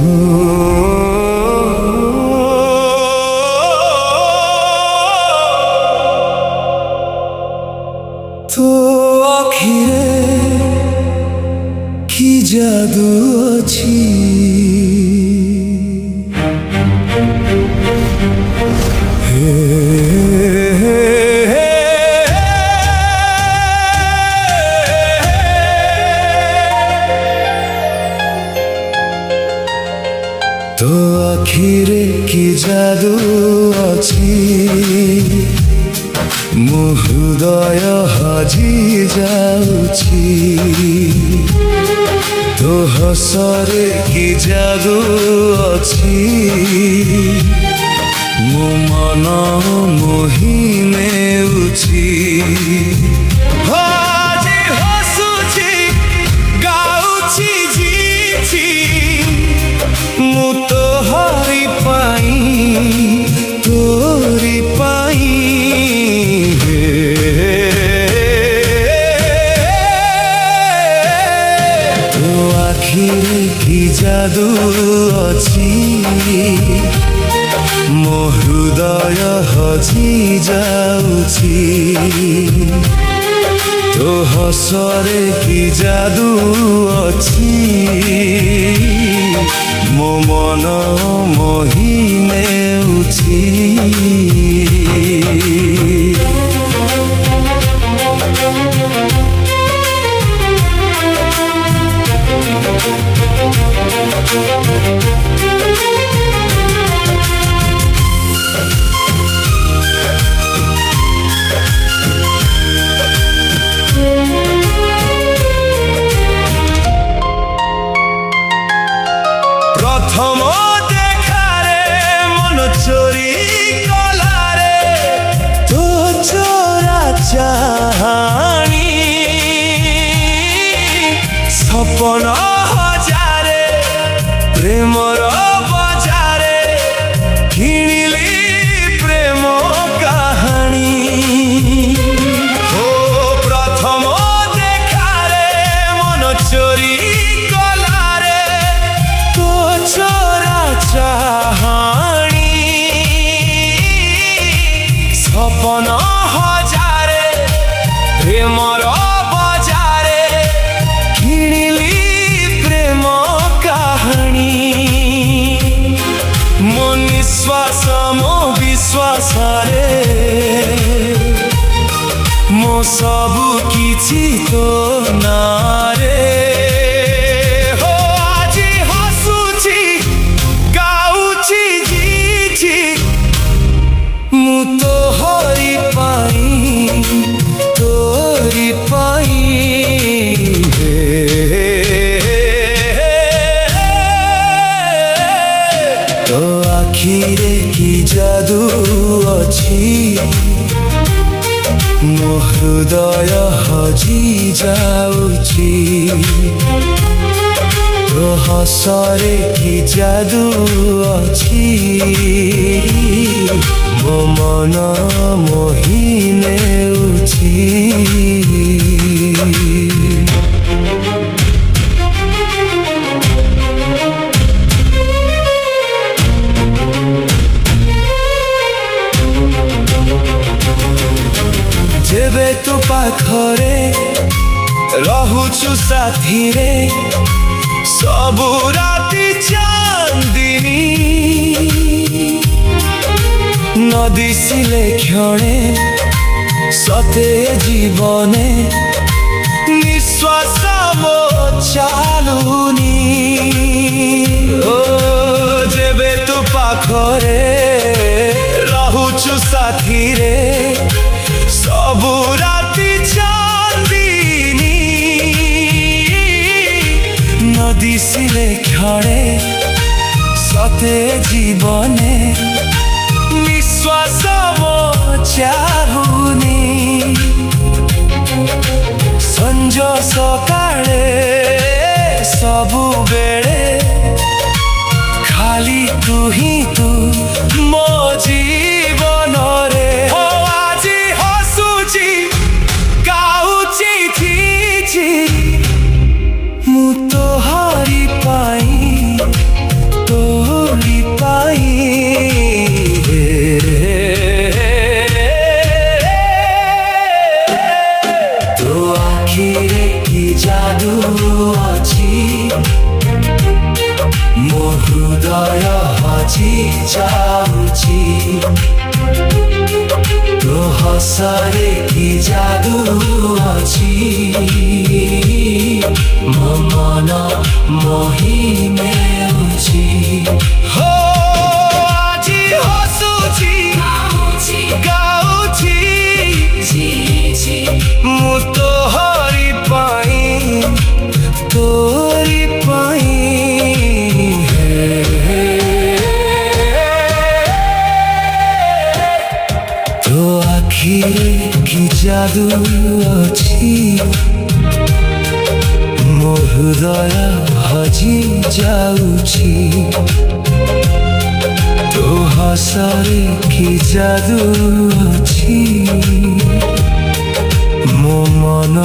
तो आखिरे की जादू अच्छी तो आखिरे की जादू अच्छी मो हृदय हजी जाउछि तो हसरे की जादू अच्छी मो मन मोहि नेउछि हजी हसुछि गाउछि जीछि मु तो हरि पाई तोरी पाई की जादू अच्छी मो हृदय हजी जाउछि तो हसरे की जादू अच्छी मो मन मोहि नेउछि प्रथम देखारे मन चोरी कलारे तो चोरा चाहानी सपन हजारे प्रेमर बजारे किणिली प्रेम कहानी ओ प्रथम देखारे मन चोरी कलारे तो चोरा चाहानी सपन हजारे प्रेमर बजारे किणिली प्रेम कहानी मो निश्वास मो विश्वास रे मो सबु किछि तो नारे मु तो हरि पाई तोरी पाई तो आखिरे की जादू अच्छी मो हृदय हजी जाउछि तो हसरे की जादू अच्छी मो मन मोहि नेउछि जेबे तू पाखरे रहुछु साथी रे सबु राति चांदिनी नदी सिले क्षणे सते जीवने निश्वास मो चालुनी ओ जेबे तू पाखरे रहुछु साथी रे सबु राति चांदिनी नदी सिले क्षणे सते जीवने निश्वास मो चाहुनी संज सकाळे सबु बेळे खाली तू ही तू मो जीवन रे हो आजी हसुची गाउची थीची मु तो हरि पाई ଯାଉଛି ତୋ ହସରେ କି ଯାଦୁ ଅଛି ମୋ ମନ ମୋହି ନେଉଛି ହୋ ଆଜି ହସୁଛି ଗାଉଛି ମୁଁ ତୋହରି ପାଇଁ ତୋ ଆଖିରେ କି ଯାଦୁ ଅଛି ମୋ ହୃଦୟ ହଜି ଯାଉଛି ତୋ ହସରେ କି ଯାଦୁ ଅଛି ମୋ ମନ